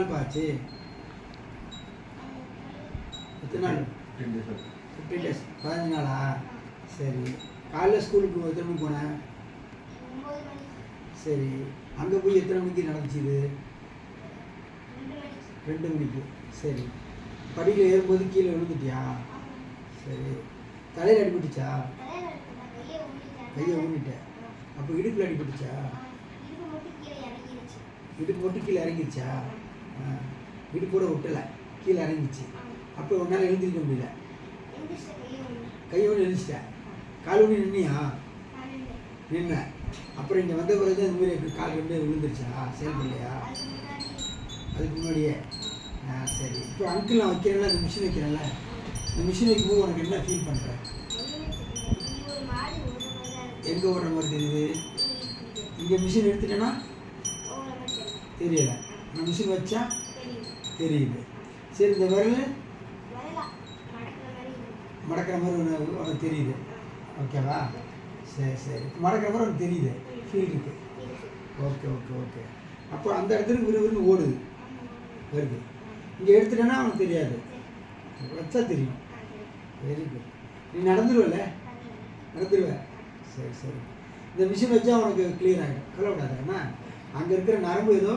நாள் பாச்சு? எத்தனை நாள்? 15 days. 15 நாளா? சரி. காலையில் ஸ்கூலுக்கு எத்தனை மணிக்கு போனேன்? சரி. அங்கே போய் எத்தனை மணிக்கு நடந்துச்சு இது? 2 மணிக்கு. சரி. படியில் ஏறும்போது கீழே விழுந்துட்டியா? சரி. தலையில் அடிபட்டுச்சா? கையை ஊனிட்டேன். அப்போ இடுப்பில் அடிபட்டுச்சா? இடுப்பு மட்டும் கீழே இறங்கிடுச்சா? இடுப்போட விட்டலை, கீழே இறங்கிச்சு. அப்போ உன்னால் எழுந்திருக்க முடியல. கையோடு எழுந்திரிச்சிட்டேன். கால் ஊனி நின்னியா? நின்ன. அப்புறம் இங்கே வந்த பிறகு இந்த மாதிரி கால் ரெண்டு விழுந்துருச்சா? செயல்படலையா? அதுக்கு முன்னாடியே? சரி. இப்போ அங்கிள் நான் வைக்கிறேன்ல, இந்த மிஷின் வைக்கிறேன்ல, இந்த மிஷின் வைக்கும்போது உனக்கு என்ன ஃபீல் பண்ணுற? எங்கே ஓடுற மாதிரி தெரியுது? இங்கே மிஷின் எடுத்துட்டேன்னா தெரியலை. நான் மிஷின் வச்சா தெரியுது. சரி. இந்த விரல் மடக்கிற மாதிரி உனக்கு தெரியுது. ஓகேவா? சரி சரி. மடக்கிற மாதிரி உனக்கு தெரியுது, ஃபீல் இருக்கு. Okay okay okay. அப்போ அந்த இடத்துக்கு விறுவிறுன்னு ஓடுது, வருது. இங்கே எடுத்துட்டேன்னா அவனுக்கு தெரியாது, வச்சா தெரியும். Very good. நீ நடந்துருவல? நடந்துருவ. சரி சரி. இந்த மிஷின் வச்சா அவனுக்கு கிளியர் ஆகிடும், கவலைப்படாத. ஏன்னா அங்கே இருக்கிற நரம்பு ஏதோ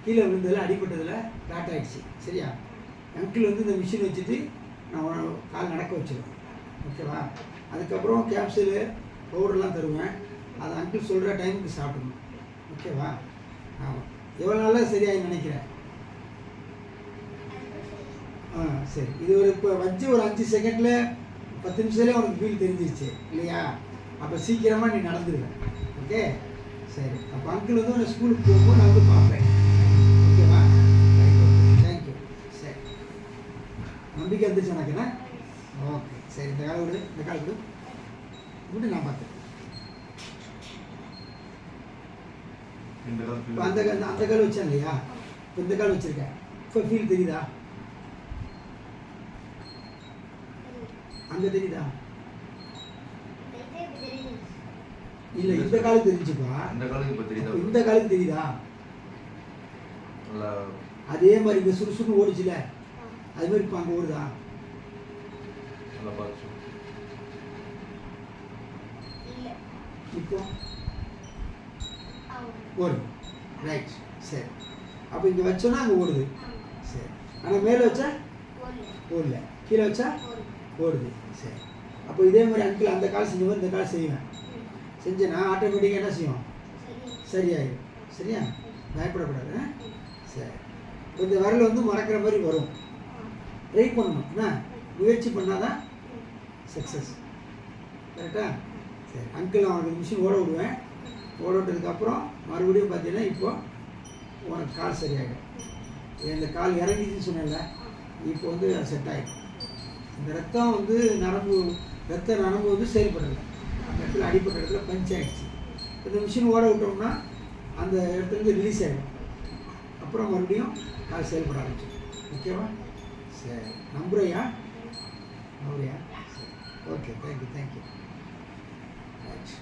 கீழே விழுந்ததில் அடிபட்டதில் ஃப்ளாட் ஆகிடுச்சு. சரியா? அங்கிள் வந்து இந்த மிஷின் வச்சுட்டு நான் கால் நடக்க வச்சுருவேன். ஓகேவா? அதுக்கப்புறம் கேப்சூலு பவுடர்லாம் தருவேன். அது அங்கிள் சொல்கிற டைமுக்கு சாப்பிடணும். ஓகேவா? ஆமாம். எவ்வளோ நாளாக சரியாகி நினைக்கிறேன்? சரி. இது ஒரு இப்போ வச்சு ஒரு 5 செகண்டில் 10 நிமிஷத்துலேயே உனக்கு ஃபீல் தெரிஞ்சிருச்சு இல்லையா? அப்போ சீக்கிரமாக நீ நடந்துடுவேன். ஓகே? சரி. அப்போ அங்கிள் வந்து உன்னை ஸ்கூலுக்கு போகும்போது நான் வந்து பார்ப்பேன். ஓகேவா? தேங்க்யூ. சரி. நம்பிக்கை வந்துச்சு எனக்கு என்ன? ஓகே. சரி. இந்த கால் விடு, இந்த கால் விடு விட்டு நான் பார்த்தேன். இப்போ அந்த கால் வச்சேன் இல்லையா? இப்போ இந்த கால் வச்சுருக்கேன். இப்போ ஃபீல் தெரியுதா? அங்கே தெரியுதா? இல்லை, இந்த காலுக்கு தெரிஞ்சுப்பா. இந்த காலுக்கு தெரியுதா? அதே மாதிரி இந்த சுறுசுறுன்னு ஓடிச்சுல, அது மாதிரி இப்போ அங்கே ஓடுதா? இப்போ ஓடுது. ரைட். சரி. அப்போ இங்கே வச்சோன்னா அங்கே ஓடுது. சரி. ஆனால் மேலே வச்சா ஓடல, கீழே வச்சா ஓடுது. சரி. அப்போ இதே மாதிரி அங்கிள் அந்த கால் செஞ்சு இந்த கால் செய்வேன். செஞ்சேன்னா ஆட்டோமேட்டிக்காக என்ன செய்யும்? சரியாயிடும். சரியா? பயப்படக்கூடாது. சரி. இந்த விரல் வந்து மறக்கிற மாதிரி வரும். ட்ரை பண்ணணும். என்ன முயற்சி பண்ணாதான் சக்ஸஸ். கரெக்டா? சரி. அங்கிள் அவனுக்கு மிஷின் ஓட விடுவேன். ஓட விட்டதுக்கப்புறம் மறுபடியும் பார்த்தீங்கன்னா இப்போ உனக்கு கால் சரியாயிடும். இந்த கால் இறங்கிச்சுன்னு சொன்னேன்ல, இப்போ வந்து செட் ஆகிடும். இந்த ரத்தம் வந்து ரத்த நரம்பு வந்து செயல்படலை. அந்த இடத்துல அடிப்பட்ட இடத்துல பஞ்ச் ஆகிடுச்சு. இந்த மிஷின் ஓட விட்டோம்னா அந்த இடத்துலேருந்து ரிலீஸ் ஆகிடும். அப்புறம் மறுபடியும் கால் செயல்பட ஆரம்பிச்சிடும். ஓகேவா? சரி. நம்புறியா? நம்புறியா? சரி. ஓகே. தேங்க்யூ. ரைட்.